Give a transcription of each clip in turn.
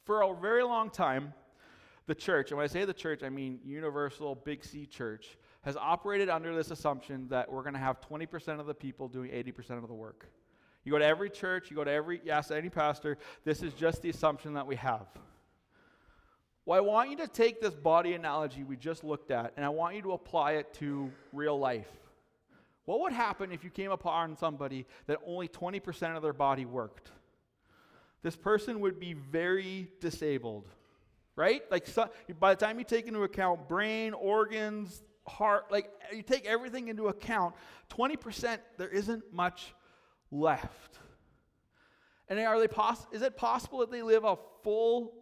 For a very long time, the church, and when I say the church, I mean Universal Big C Church, has operated under this assumption that we're going to have 20% of the people doing 80% of the work. You go to every church, you go to ask any pastor, this is just the assumption that we have. Well, I want you to take this body analogy we just looked at, and I want you to apply it to real life. What would happen if you came upon somebody that only 20% of their body worked? This person would be very disabled, right? Like, by the time you take into account brain, organs, heart, like you take everything into account, 20%, there isn't much left. And is it possible that they live a full,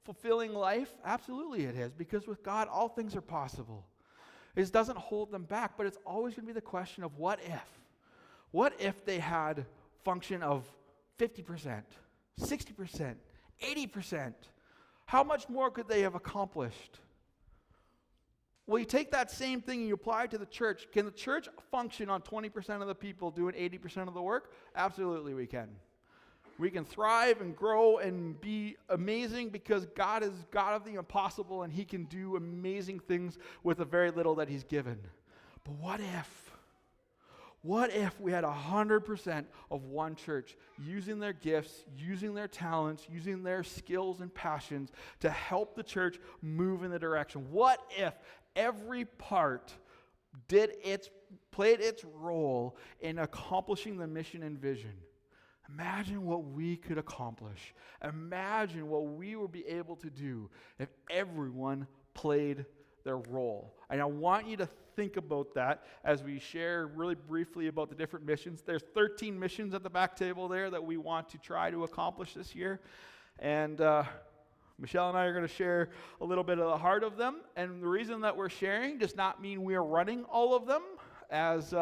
fulfilling life? Absolutely it is, because with God, all things are possible. It doesn't hold them back, but it's always going to be the question of what if? What if they had function of 50%, 60%, 80%? How much more could they have accomplished? Well, you take that same thing and you apply it to the church. Can the church function on 20% of the people doing 80% of the work? Absolutely we can. We can thrive and grow and be amazing because God is God of the impossible and He can do amazing things with the very little that He's given. But what if we had 100% of one church using their gifts, using their talents, using their skills and passions to help the church move in the direction? What if every part played its role in accomplishing the mission and vision? Imagine what we could accomplish. Imagine what we would be able to do if everyone played their role. And I want you to think about that as we share really briefly about the different missions. There's 13 missions at the back table there that we want to try to accomplish this year. And Michelle and I are going to share a little bit of the heart of them. And the reason that we're sharing does not mean we are running all of them. As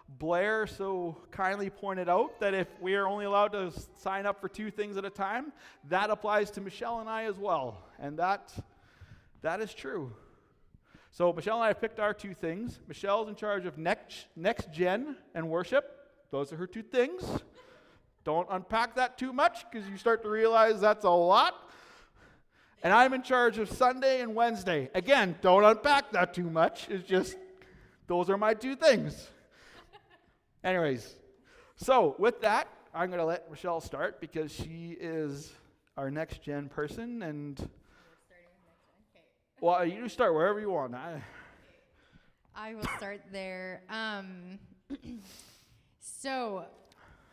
Blair so kindly pointed out, that if we are only allowed to sign up for 2 things at a time, that applies to Michelle and I as well. And that is true. So Michelle and I have picked our 2 things. Michelle's in charge of next gen and worship. Those are her 2 things. Don't unpack that too much because you start to realize that's a lot. And I'm in charge of Sunday and Wednesday. Again, don't unpack that too much. It's just, those are my 2 things. Anyways, so with that, I'm going to let Michelle start because she is our next gen person. And well, you start wherever you want. I will start there. So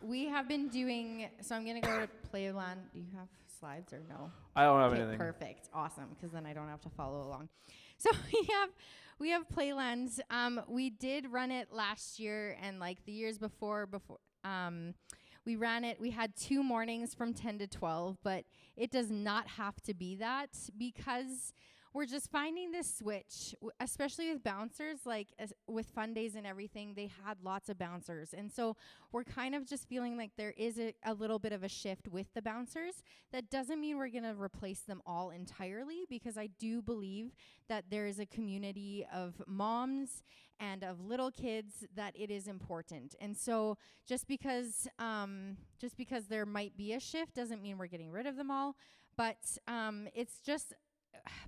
we have been doing. So I'm going to go to Playland. Do you have slides or no? I don't have anything. Perfect, awesome, because then I don't have to follow along. So we have Playland. We did run it last year and like the years before. We ran it. We had 2 mornings from 10 to 12, but it does not have to be that because we're just finding this switch, especially with bouncers, like with fun days and everything, they had lots of bouncers. And so we're kind of just feeling like there is a little bit of a shift with the bouncers. That doesn't mean we're going to replace them all entirely, because I do believe that there is a community of moms and of little kids that it is important. And so just because there might be a shift doesn't mean we're getting rid of them all. But it's just...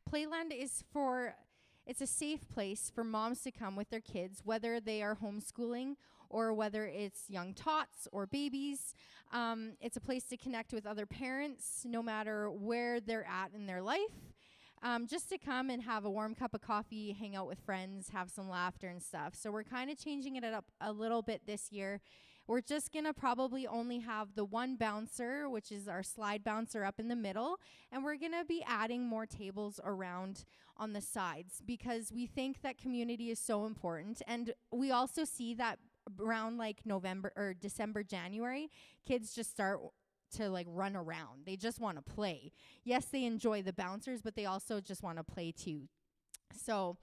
Playland it's a safe place for moms to come with their kids, whether they are homeschooling or whether it's young tots or babies. It's a place to connect with other parents, no matter where they're at in their life. Just to come and have a warm cup of coffee, hang out with friends, have some laughter and stuff. So we're kind of changing it up a little bit this year. We're just going to probably only have the 1 bouncer, which is our slide bouncer up in the middle, and we're going to be adding more tables around on the sides because we think that community is so important. And we also see that around like November or December, January, kids just start to like run around. They just want to play. Yes, they enjoy the bouncers, but they also just want to play too. So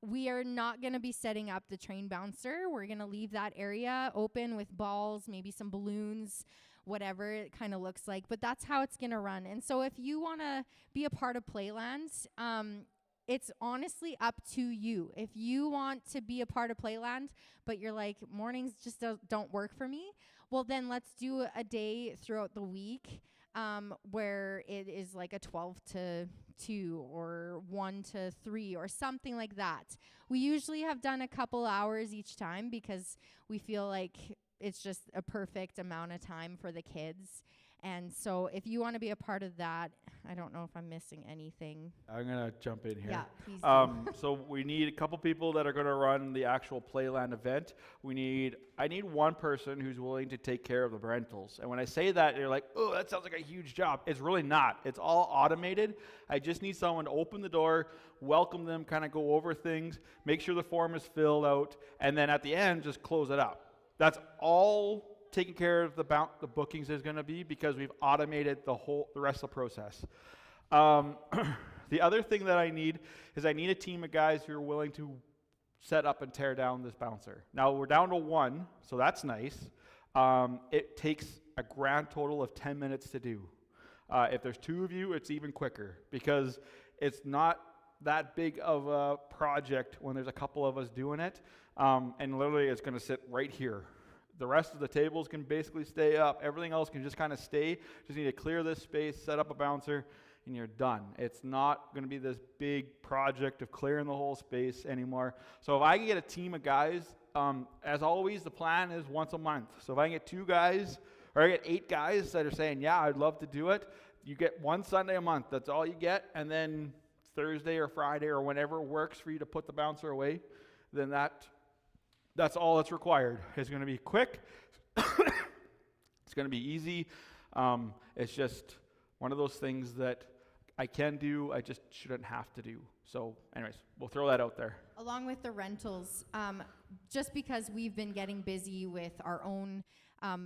we are not going to be setting up the train bouncer. We're going to leave that area open with balls, maybe some balloons, whatever it kind of looks like. But that's how it's going to run. And so if you want to be a part of Playland, it's honestly up to you. If you want to be a part of Playland, but you're like, mornings just don't work for me, well, then let's do a day throughout the week where it is like a 12 to 2 or 1 to 3 or something like that. We usually have done a couple hours each time because we feel like it's just a perfect amount of time for the kids. And so if you want to be a part of that, I don't know if I'm missing anything. I'm going to jump in here. Yeah, please do. So we need a couple people that are going to run the actual Playland event. I need one person who's willing to take care of the rentals. And when I say that, you're like, oh, that sounds like a huge job. It's really not. It's all automated. I just need someone to open the door, welcome them, kind of go over things, make sure the form is filled out, and then at the end, just close it up. That's all taking care of the bookings is going to be, because we've automated the rest of the process. The other thing that I need a team of guys who are willing to set up and tear down this bouncer. Now we're down to one, so that's nice. It takes a grand total of 10 minutes to do. If there's two of you, it's even quicker, because it's not that big of a project when there's a couple of us doing it, and literally it's going to sit right here. The rest of the tables can basically stay up. Everything else can just kind of stay. Just need to clear this space, set up a bouncer, and you're done. It's not going to be this big project of clearing the whole space anymore. So if I can get a team of guys, as always, the plan is once a month. So if I can get 2 guys, or I get 8 guys that are saying, yeah, I'd love to do it, you get one Sunday a month. That's all you get. And then Thursday or Friday or whenever works for you to put the bouncer away, then that's all that's required. It's going to be quick. It's going to be easy. It's just one of those things that I can do, I just shouldn't have to do. So anyways, we'll throw that out there. Along with the rentals, just because we've been getting busy with our own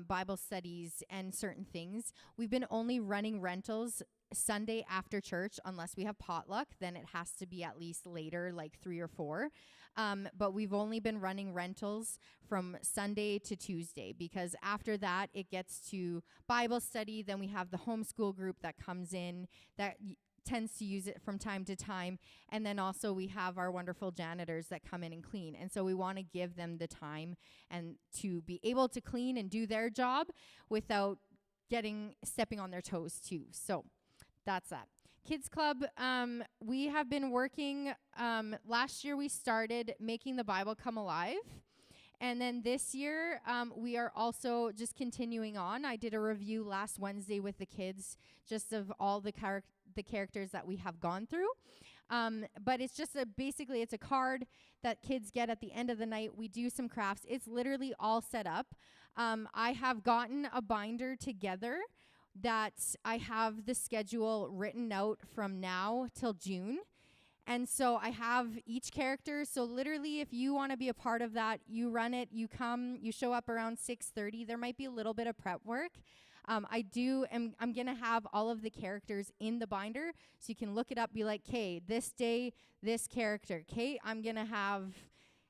Bible studies and certain things, we've been only running rentals Sunday after church, unless we have potluck. Then it has to be at least later, like 3 or 4. But we've only been running rentals from Sunday to Tuesday, because after that it gets to Bible study. Then we have the homeschool group that comes in that tends to use it from time to time. And then also we have our wonderful janitors that come in and clean. And so we want to give them the time and to be able to clean and do their job without stepping on their toes too. So that's that. Kids Club, we have been working, last year we started making the Bible come alive. And then this year, we are also just continuing on. I did a review last Wednesday with the kids, just of all the characters that we have gone through. But it's just basically it's a card that kids get at the end of the night. We do some crafts. It's literally all set up. I have gotten a binder together that I have the schedule written out from now till June. And so I have each character. So literally, if you want to be a part of that, you run it, you come, you show up around 6:30. There might be a little bit of prep work. I'm going to have all of the characters in the binder, so you can look it up, be like, okay, this day, this character. Okay, I'm going to have...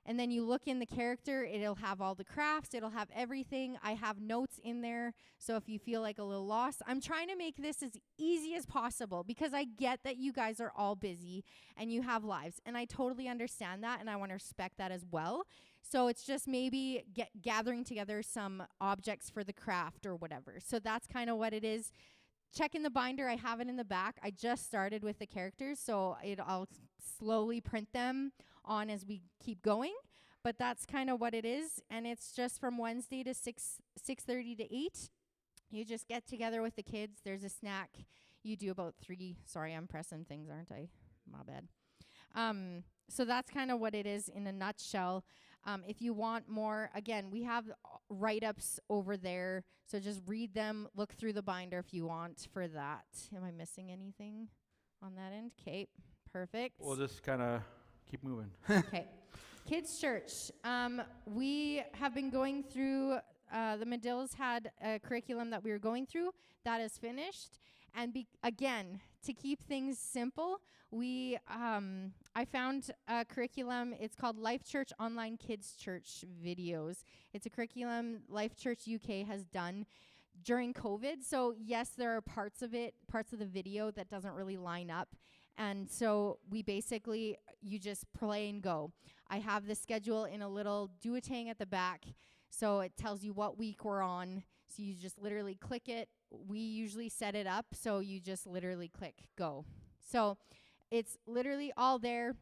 And then you look in the character, it'll have all the crafts, it'll have everything. I have notes in there, so if you feel like a little lost, I'm trying to make this as easy as possible, because I get that you guys are all busy and you have lives, and I totally understand that, and I want to respect that as well. So it's just maybe gathering together some objects for the craft or whatever. So that's kind of what it is. Check in the binder, I have it in the back. I just started with the characters, so I'll slowly print them on as we keep going, but that's kind of what it is. And it's just from Wednesday to 6:30 to 8. You just get together with the kids. There's a snack. You do about 3. Sorry, I'm pressing things, aren't I? My bad. So that's kind of what it is in a nutshell. If you want more, again, we have write-ups over there, so just read them, look through the binder if you want for that. Am I missing anything on that end? Okay, perfect. We'll just kind of keep moving. Okay. Kids Church. We have been going through, the Medills had a curriculum that we were going through. That is finished. And again, to keep things simple, I found a curriculum. It's called Life Church Online Kids Church Videos. It's a curriculum Life Church UK has done during COVID. So yes, there are parts of the video that doesn't really line up. And so you just play and go. I have the schedule in a little duotang at the back, so it tells you what week we're on. So you just literally click it, we usually set it up so you just literally click go. So it's literally all there,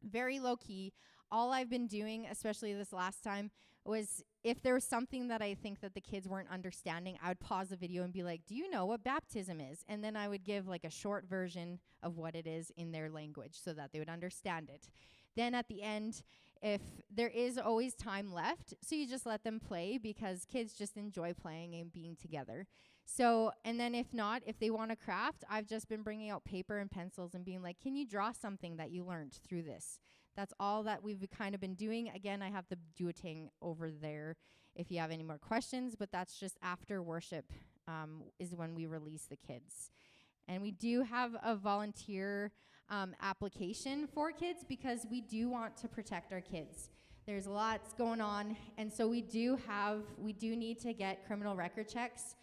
very low key. All I've been doing, especially this last time, was if there was something that I think that the kids weren't understanding, I would pause the video and be like, do you know what baptism is? And then I would give like a short version of what it is in their language so that they would understand it. Then at the end, if there is always time left, so you just let them play because kids just enjoy playing and being together. So, and then if not, if they want to craft, I've just been bringing out paper and pencils and being like, can you draw something that you learned through this? That's all that we've kind of been doing. Again, I have the duotang over there if you have any more questions, but that's just after worship is when we release the kids. And we do have a volunteer application for kids because we do want to protect our kids. There's lots going on, and so we do need to get criminal record checks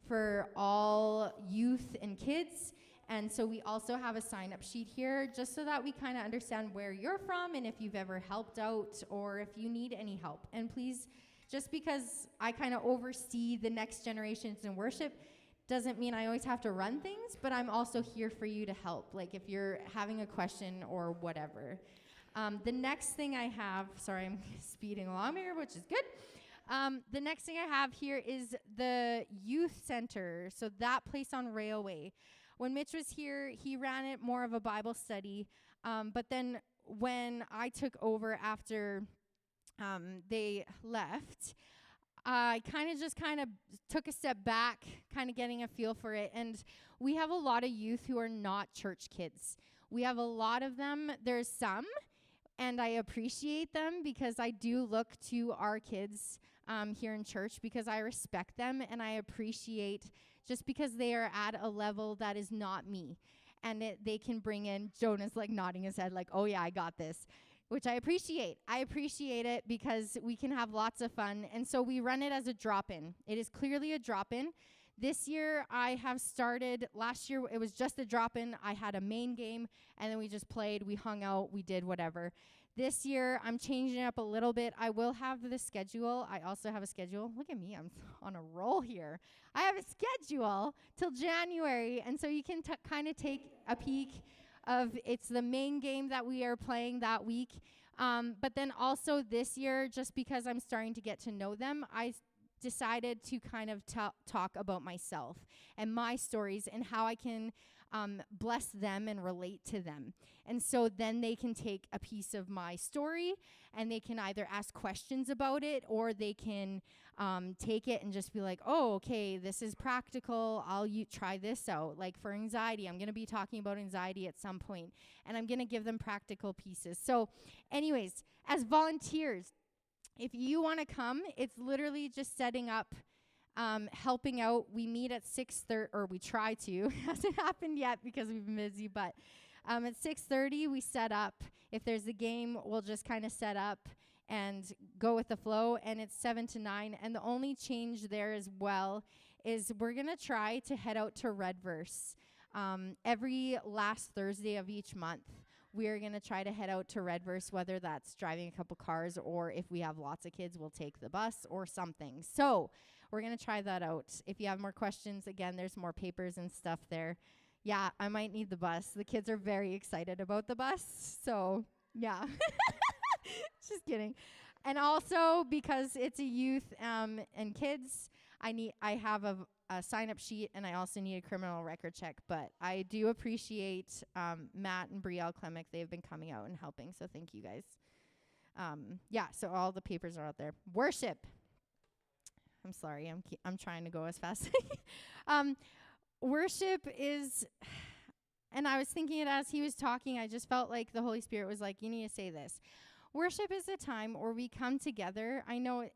for all youth and kids. And so we also have a sign-up sheet here just so that we kind of understand where you're from and if you've ever helped out or if you need any help. And please, just because I kind of oversee the next generations in worship doesn't mean I always have to run things, but I'm also here for you to help, like if you're having a question or whatever. The next thing I have, sorry, I'm speeding along here, which is good. The next thing I have here is the youth center, so that place on Railway. When Mitch was here, he ran it more of a Bible study, but then when I took over after they left, I kind of took a step back, kind of getting a feel for it, and we have a lot of youth who are not church kids. We have a lot of them. There's some, and I appreciate them because I do look to our kids here in church because I respect them and I appreciate just because they are at a level that is not me. And they can bring in, Jonah's like nodding his head like, oh yeah, I got this, which I appreciate. I appreciate it because we can have lots of fun. And so we run it as a drop-in. It is clearly a drop-in. This year I have started, last year it was just a drop-in. I had a main game and then we just played, we hung out, we did whatever. This year, I'm changing it up a little bit. I will have the schedule. I also have a schedule. Look at me. I'm on a roll here. I have a schedule till January, and so you can kind of take a peek of it's the main game that we are playing that week. But then also this year, just because I'm starting to get to know them, I decided to kind of talk about myself and my stories and how I can bless them and relate to them. And so then they can take a piece of my story and they can either ask questions about it or they can take it and just be like, oh, okay, this is practical. I'll try this out. Like for anxiety, I'm going to be talking about anxiety at some point and I'm going to give them practical pieces. So anyways, as volunteers, if you want to come, it's literally just setting up helping out. We meet at 6:30, or we try to. Hasn't happened yet because we've been busy, but at 6:30 we set up. If there's a game, we'll just kind of set up and go with the flow, and it's 7 to 9. And the only change there as well is we're going to try to head out to Redverse every last Thursday of each month. We're going to try to head out to Redverse, whether that's driving a couple cars or if we have lots of kids, we'll take the bus or something. So we're going to try that out. If you have more questions, again, there's more papers and stuff there. Yeah, I might need the bus. The kids are very excited about the bus. So, yeah. Just kidding. And also, because it's a youth and kids, I have a sign-up sheet, and I also need a criminal record check. But I do appreciate Matt and Brielle Clemick. They've been coming out and helping, so thank you guys. Yeah, so all the papers are out there. Worship. I'm sorry, I'm trying to go as fast. Worship is, and I was thinking it as he was talking, I just felt like the Holy Spirit was like, you need to say this. Worship is a time where we come together. I know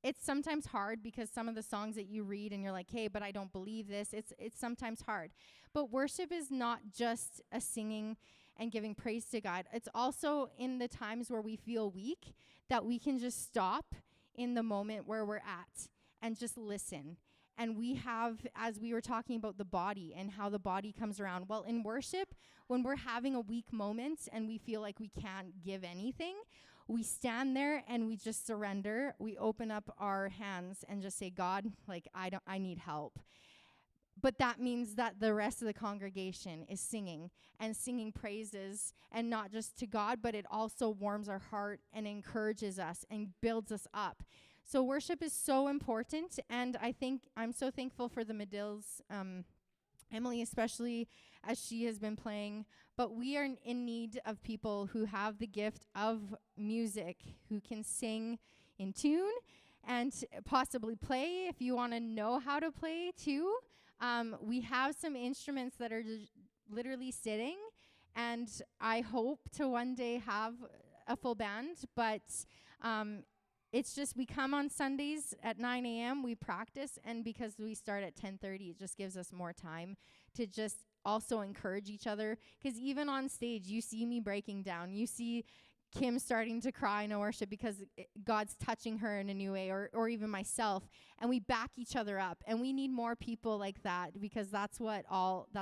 it's sometimes hard because some of the songs that you read and you're like, hey, but I don't believe this. It's sometimes hard. But worship is not just a singing and giving praise to God. It's also in the times where we feel weak that we can just stop in the moment where we're at and just listen. And we have, as we were talking about the body and how the body comes around, well, in worship, when we're having a weak moment and we feel like we can't give anything, we stand there and we just surrender. We open up our hands and just say, God, like, I need help. But that means that the rest of the congregation is singing and singing praises, and not just to God, but it also warms our heart and encourages us and builds us up. So worship is so important, and I think I'm so thankful for the Medills, Emily especially, as she has been playing. But we are in need of people who have the gift of music, who can sing in tune and possibly play if you want to know how to play too. We have some instruments that are literally sitting, and I hope to one day have a full band, but it's just we come on Sundays at 9 a.m., we practice, and because we start at 10:30, it just gives us more time to just also encourage each other. Because even on stage, you see me breaking down. You see Kim starting to cry in worship because God's touching her in a new way, or even myself, and we back each other up. And we need more people like that, because that's what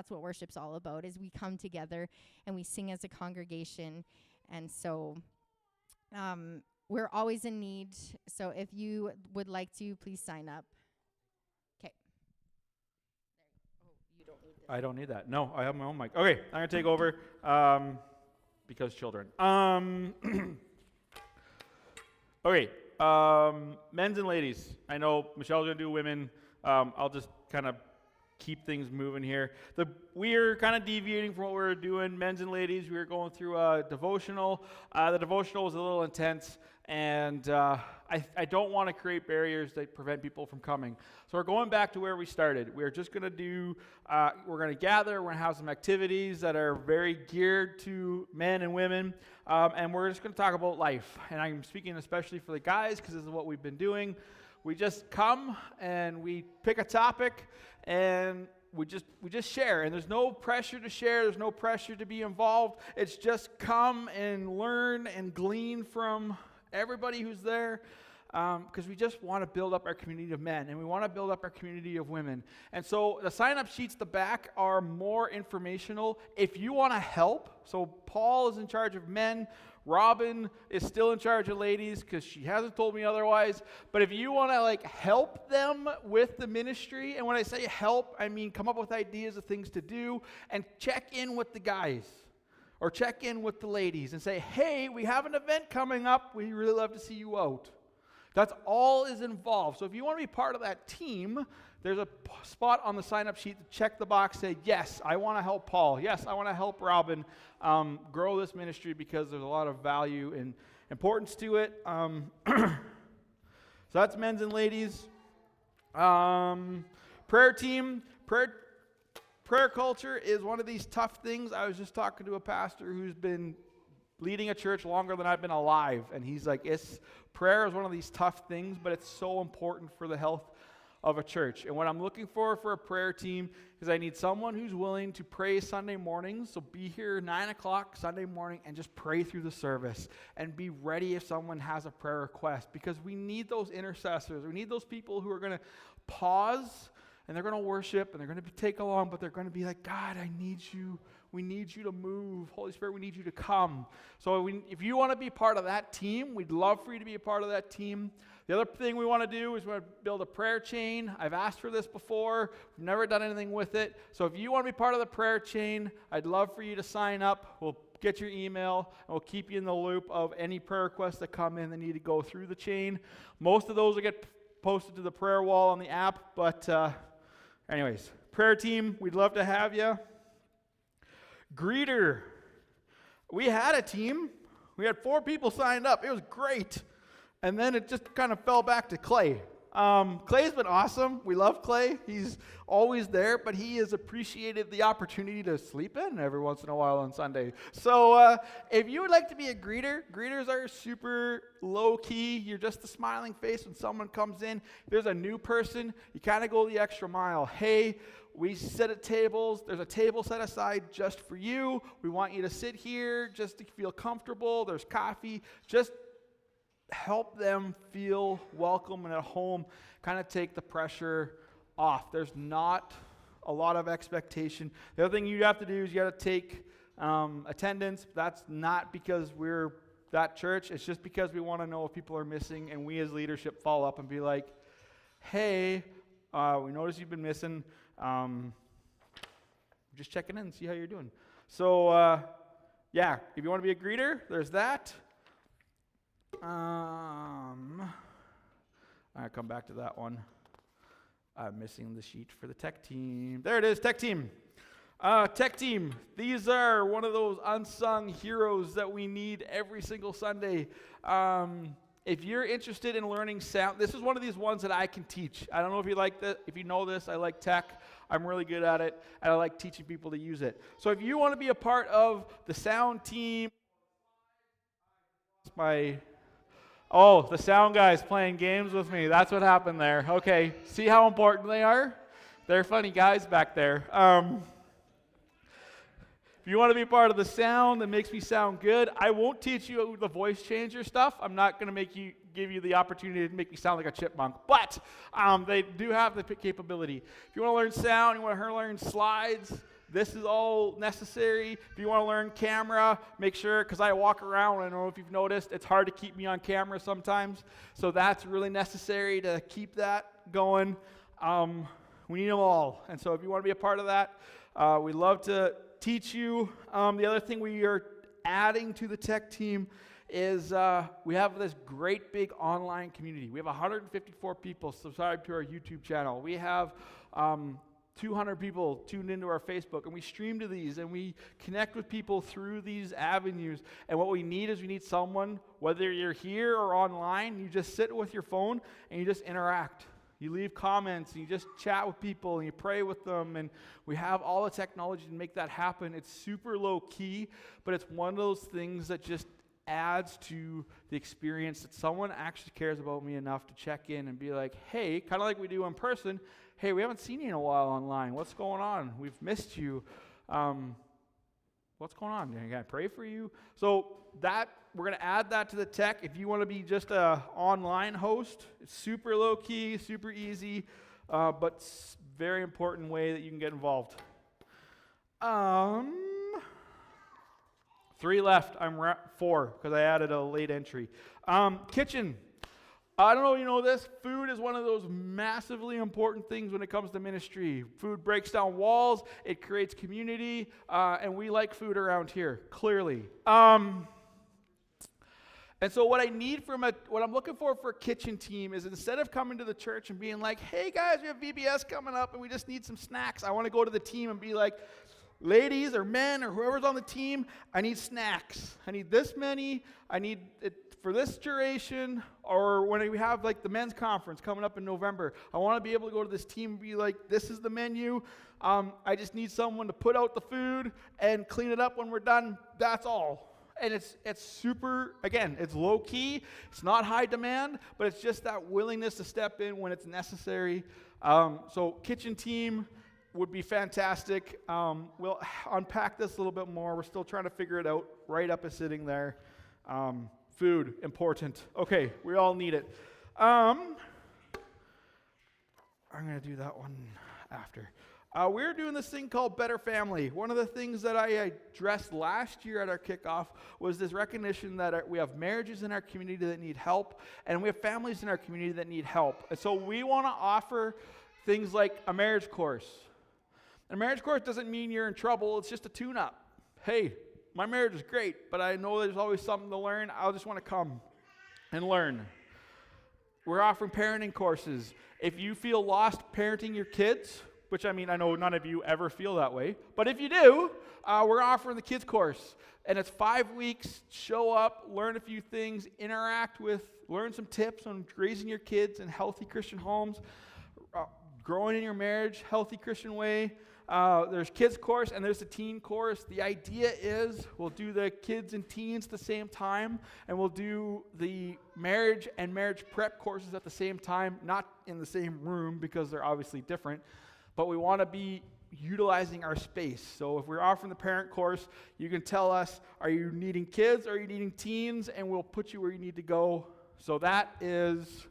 worship's all about, is we come together and we sing as a congregation. And so we're always in need. So if you would like to, please sign up. Okay. Oh, you don't need this. I don't need that. No, I have my own mic. Okay, I'm going to take over. Because children. Okay, men's and ladies. I know Michelle's going to do women. I'll just kind of keep things moving here. We're kind of deviating from what we were doing. Men's and ladies, we were going through a devotional. The devotional was a little intense, and I don't want to create barriers that prevent people from coming. So we're going back to where we started. We're just going to do, we're going to gather, we're going to have some activities that are very geared to men and women, and we're just going to talk about life. And I'm speaking especially for the guys, because this is what we've been doing. We just come and we pick a topic, and we just share. And there's no pressure to share. There's no pressure to be involved. It's just come and learn and glean from everybody who's there, because we just want to build up our community of men, and we want to build up our community of women. And so the sign-up sheets at the back are more informational. If you want to help, so Paul is in charge of men. Robin is still in charge of ladies, because she hasn't told me otherwise. But if you want to help them with the ministry, and when I say help, I mean come up with ideas of things to do, and check in with the guys, or check in with the ladies and say, hey, we have an event coming up. We'd really love to see you out. That's all is involved. So if you want to be part of that team, there's a spot on the sign-up sheet to check the box, say, yes, I want to help Paul. Yes, I want to help Robin grow this ministry, because there's a lot of value and importance to it. So that's men's and ladies. Prayer team. Prayer culture is one of these tough things. I was just talking to a pastor who's been leading a church longer than I've been alive, and he's like, prayer is one of these tough things, but it's so important for the health of a church. And what I'm looking for a prayer team is I need someone who's willing to pray Sunday mornings. So be here 9 o'clock Sunday morning and just pray through the service, and be ready if someone has a prayer request, because we need those intercessors. We need those people who are going to pause, and they're going to worship, and they're going to take along, but they're going to be like, God, I need you. We need you to move. Holy Spirit, we need you to come. So if you want to be part of that team, we'd love for you to be a part of that team. The other thing we want to do is we want to build a prayer chain. I've asked for this before. We've never done anything with it. So if you want to be part of the prayer chain, I'd love for you to sign up. We'll get your email, and we'll keep you in the loop of any prayer requests that come in that need to go through the chain. Most of those will get posted to the prayer wall on the app, but anyways, prayer team, we'd love to have you. Greeter. We had a team. We had 4 people signed up. It was great. And then it just kind of fell back to Clay. Clay's been awesome. We love Clay. He's always there, but he has appreciated the opportunity to sleep in every once in a while on Sunday. So if you would like to be a greeter, greeters are super low-key. You're just a smiling face when someone comes in. If there's a new person, you kind of go the extra mile. Hey, we sit at tables. There's a table set aside just for you. We want you to sit here just to feel comfortable. There's coffee. Just help them feel welcome and at home. Kind of take the pressure off. There's not a lot of expectation. The other thing you have to do is you got to take attendance. That's not because we're that church. It's just because we want to know if people are missing, and we as leadership follow up and be like, hey, we noticed you've been missing. Just checking in and see how you're doing. So, yeah, if you want to be a greeter, there's that. I'll come back to that one. I'm missing the sheet for the tech team. There it is, tech team. Tech team, these are one of those unsung heroes that we need every single Sunday. If you're interested in learning sound, this is one of these ones that I can teach. I don't know if you like this, if you know this, I like tech. I'm really good at it, and I like teaching people to use it. So if you want to be a part of the sound team, the sound guy's playing games with me. That's what happened there. Okay, see how important they are? They're funny guys back there. If you want to be part of the sound that makes me sound good, I won't teach you the voice changer stuff. I'm not going to give you the opportunity to make me sound like a chipmunk, but they do have the capability. If you want to learn sound, you want to learn slides, this is all necessary. If you want to learn camera, make sure, because I walk around, I don't know if you've noticed, it's hard to keep me on camera sometimes, so that's really necessary to keep that going. We need them all, and so if you want to be a part of that, we'd love to teach you. The other thing we are adding to the tech team is we have this great big online community. We have 154 people subscribed to our YouTube channel. We have 200 people tuned into our Facebook, and we stream to these, and we connect with people through these avenues. And what we need is we need someone, whether you're here or online, you just sit with your phone and you just interact. You leave comments, and you just chat with people, and you pray with them, and we have all the technology to make that happen. It's super low key, but it's one of those things that just adds to the experience that someone actually cares about me enough to check in and be like, hey, kind of like we do in person, hey, we haven't seen you in a while online. What's going on? We've missed you. What's going on? Can I pray for you? So that we're going to add that to the tech. If you want to be just an online host, it's super low key, super easy, but very important way that you can get involved. 3 left. I'm 4 because I added a late entry. Kitchen. I don't know if you know this. Food is one of those massively important things when it comes to ministry. Food breaks down walls. It creates community, and we like food around here, clearly. And so what I need what I'm looking for a kitchen team is, instead of coming to the church and being like, hey guys, we have VBS coming up and we just need some snacks, I want to go to the team and be like, ladies or men or whoever's on the team, I need snacks. I need this many. I need it for this duration. Or when we have like the men's conference coming up in November, I want to be able to go to this team and be like, this is the menu. I just need someone to put out the food and clean it up when we're done. That's all. And it's super, again, it's low key. It's not high demand, but it's just that willingness to step in when it's necessary. So kitchen team would be fantastic. We'll unpack this a little bit more. We're still trying to figure it out. Write up is sitting there. Food, important. Okay, we all need it. I'm going to do that one after. We're doing this thing called Better Family. One of the things that I addressed last year at our kickoff was this recognition that we have marriages in our community that need help, and we have families in our community that need help. And so we want to offer things like a marriage course. A marriage course doesn't mean you're in trouble. It's just a tune-up. Hey, my marriage is great, but I know there's always something to learn. I'll just want to come and learn. We're offering parenting courses. If you feel lost parenting your kids, which I know none of you ever feel that way, but if you do, we're offering the kids course. And it's 5 weeks. Show up, learn a few things, learn some tips on raising your kids in healthy Christian homes, growing in your marriage, healthy Christian way. There's kids course and there's the teen course. The idea is we'll do the kids and teens at the same time, and we'll do the marriage and marriage prep courses at the same time, not in the same room because they're obviously different, but we want to be utilizing our space. So if we're offering the parent course, you can tell us, are you needing kids or are you needing teens, and we'll put you where you need to go. So that is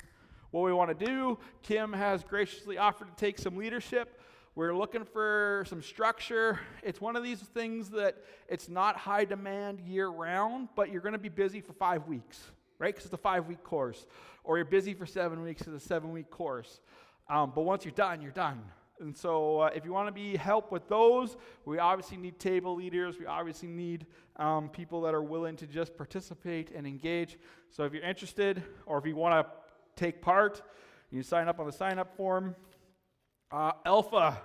what we want to do. Kim has graciously offered to take some leadership. We're looking for some structure. It's one of these things that it's not high demand year-round, but you're going to be busy for 5 weeks, right? Because it's a 5-week course. Or you're busy for 7 weeks because it's a 7-week course. But once you're done, you're done. And so if you want to be help with those, we obviously need table leaders. We obviously need people that are willing to just participate and engage. So if you're interested or if you want to take part, you sign up on the sign-up form. Alpha.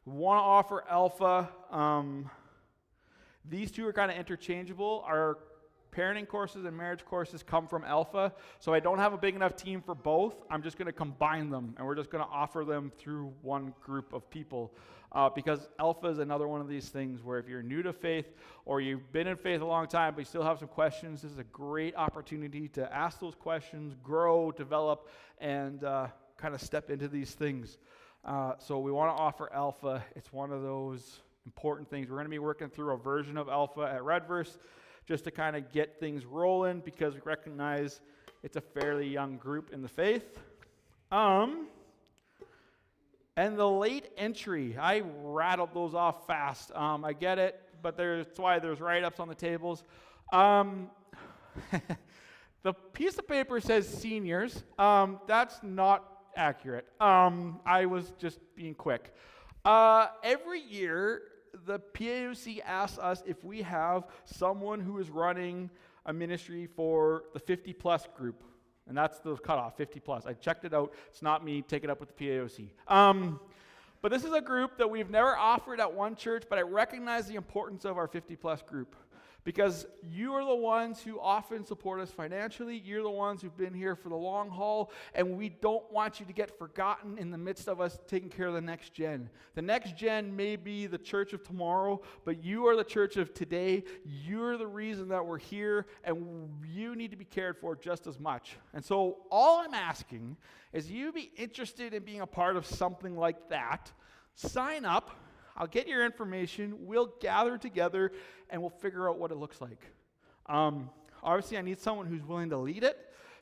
We want to offer Alpha. These two are kind of interchangeable. Our parenting courses and marriage courses come from Alpha, so I don't have a big enough team for both. I'm just going to combine them, and we're just going to offer them through one group of people because Alpha is another one of these things where if you're new to faith or you've been in faith a long time but you still have some questions, this is a great opportunity to ask those questions, grow, develop, and kind of step into these things. So we want to offer Alpha. It's one of those important things. We're going to be working through a version of Alpha at Redverse just to kind of get things rolling because we recognize it's a fairly young group in the faith. And the late entry, I rattled those off fast. I get it, but that's why there's write-ups on the tables. The piece of paper says seniors. That's not accurate. I was just being quick. Every year, the PAOC asks us if we have someone who is running a ministry for the 50-plus group. And that's the cutoff, 50-plus. I checked it out. It's not me. Take it up with the PAOC. But this is a group that we've never offered at One Church, but I recognize the importance of our 50-plus group. Because you are the ones who often support us financially. You're the ones who've been here for the long haul. And we don't want you to get forgotten in the midst of us taking care of the next gen. The next gen may be the church of tomorrow, but you are the church of today. You're the reason that we're here, and you need to be cared for just as much. And so all I'm asking is you be interested in being a part of something like that. Sign up. I'll get your information, we'll gather together, and we'll figure out what it looks like. Obviously, I need someone who's willing to lead it,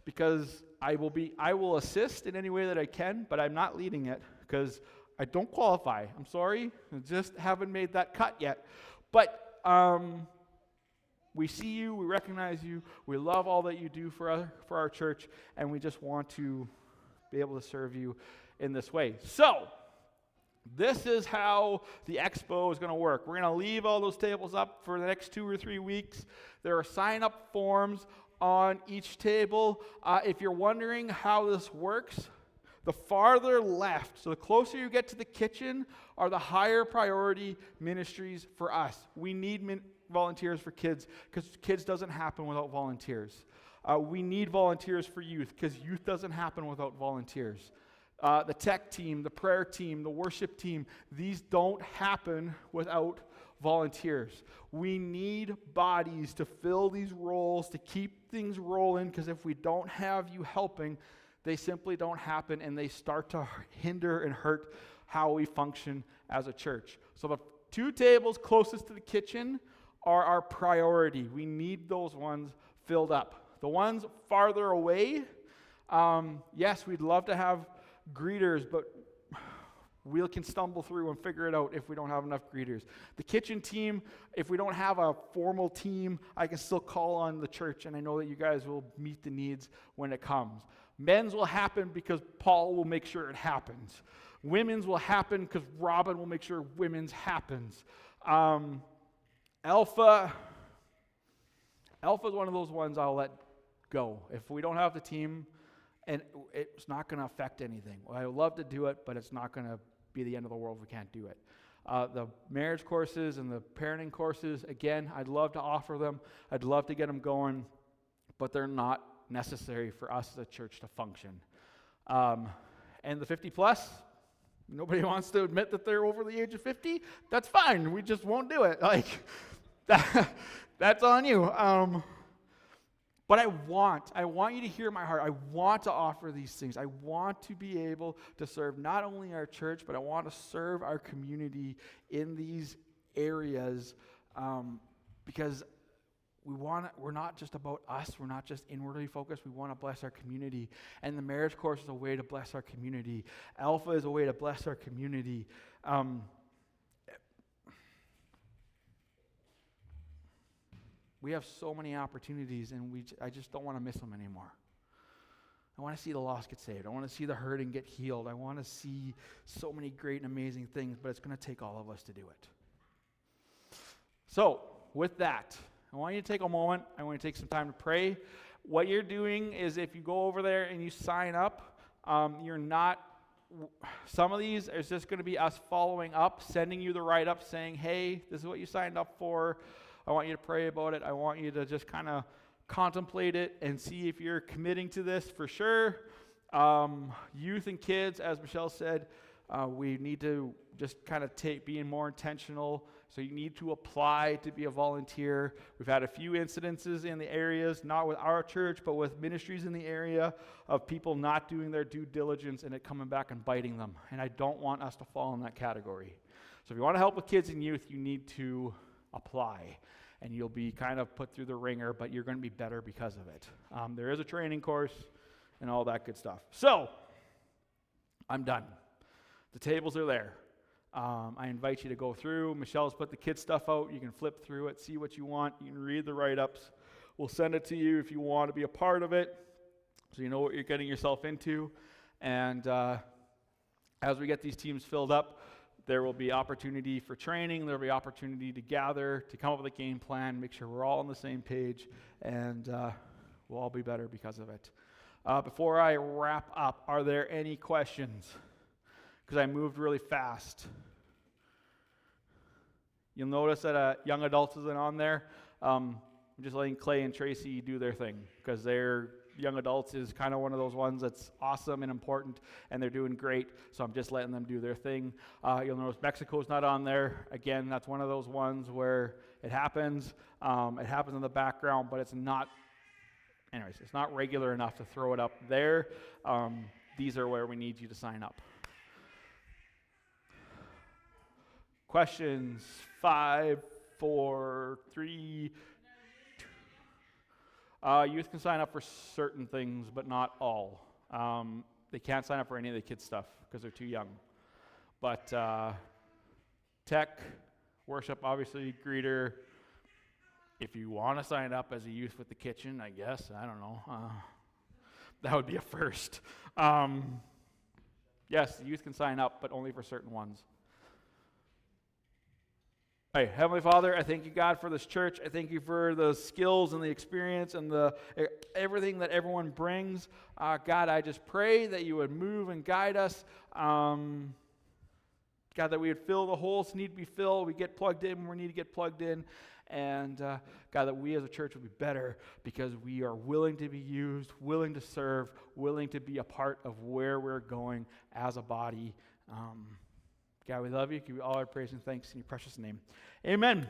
because I will assist in any way that I can, but I'm not leading it, because I don't qualify. I'm sorry, I just haven't made that cut yet. But we see you, we recognize you, we love all that you do for our church, and we just want to be able to serve you in this way. So, this is how the Expo is going to work. We're going to leave all those tables up for the next 2 or 3 weeks. There are sign-up forms on each table. If you're wondering how this works, the farther left, so the closer you get to the kitchen, are the higher priority ministries for us. We need volunteers for kids, because kids doesn't happen without volunteers. We need volunteers for youth, because youth doesn't happen without volunteers. The tech team, the prayer team, the worship team, these don't happen without volunteers. We need bodies to fill these roles, to keep things rolling, because if we don't have you helping, they simply don't happen, and they start to hinder and hurt how we function as a church. So the 2 tables closest to the kitchen are our priority. We need those ones filled up. The ones farther away, yes, we'd love to have greeters, but we can stumble through and figure it out if we don't have enough greeters. The kitchen team, if we don't have a formal team, I can still call on the church, and I know that you guys will meet the needs when it comes. Men's will happen because Paul will make sure it happens. Women's will happen because Robin will make sure women's happens. Alpha is one of those ones I'll let go. If we don't have the team, and it's not going to affect anything. I would love to do it, but it's not going to be the end of the world if we can't do it. The marriage courses and the parenting courses, again, I'd love to offer them. I'd love to get them going, but they're not necessary for us as a church to function. And the 50-plus, nobody wants to admit that they're over the age of 50. That's fine. We just won't do it. That's on you. But I want you to hear my heart. I want to offer these things. I want to be able to serve not only our church, but I want to serve our community in these areas because we're not just about us. We're not just inwardly focused. We want to bless our community. And the marriage course is a way to bless our community. Alpha is a way to bless our community. We have so many opportunities, and I just don't want to miss them anymore. I want to see the lost get saved. I want to see the hurting get healed. I want to see so many great and amazing things, but it's going to take all of us to do it. So, with that, I want you to take a moment. I want you to take some time to pray. What you're doing is if you go over there and you sign up, some of these is just going to be us following up, sending you the write-up saying, hey, this is what you signed up for. I want you to pray about it. I want you to just kind of contemplate it and see if you're committing to this for sure. Youth and kids, as Michelle said, we need to just kind of being more intentional. So you need to apply to be a volunteer. We've had a few incidences in the areas, not with our church, but with ministries in the area, of people not doing their due diligence and it coming back and biting them. And I don't want us to fall in that category. So if you want to help with kids and youth, you need to apply. And you'll be kind of put through the ringer, but you're going to be better because of it. There is a training course and all that good stuff. So, I'm done. The tables are there. I invite you to go through. Michelle's put the kids' stuff out. You can flip through it, see what you want. You can read the write-ups. We'll send it to you if you want to be a part of it, so you know what you're getting yourself into. And as we get these teams filled up, there will be opportunity for training. There will be opportunity to gather, to come up with a game plan, make sure we're all on the same page, and we'll all be better because of it. Before I wrap up, are there any questions? Because I moved really fast. You'll notice that young adults isn't on there. I'm just letting Clay and Tracy do their thing, because they're young adults is kind of one of those ones that's awesome and important, and they're doing great, so I'm just letting them do their thing. You'll notice Mexico's not on there. Again, that's one of those ones where it happens. It happens in the background, but it's not regular enough to throw it up there. These are where we need you to sign up. Questions? 5, 4, 3, 2. Youth can sign up for certain things, but not all. They can't sign up for any of the kids' stuff because they're too young. But tech, worship, obviously, greeter. If you want to sign up as a youth with the kitchen, I guess, I don't know. That would be a first. Yes, the youth can sign up, but only for certain ones. Hey, Heavenly Father, I thank you, God, for this church. I thank you for the skills and the experience and everything that everyone brings. God, I just pray that you would move and guide us. God, that we would fill the holes that need to be filled. We get plugged in when we need to get plugged in. And God, that we as a church will be better because we are willing to be used, willing to serve, willing to be a part of where we're going as a body. God, we love you. Give you all our praise and thanks in your precious name. Amen.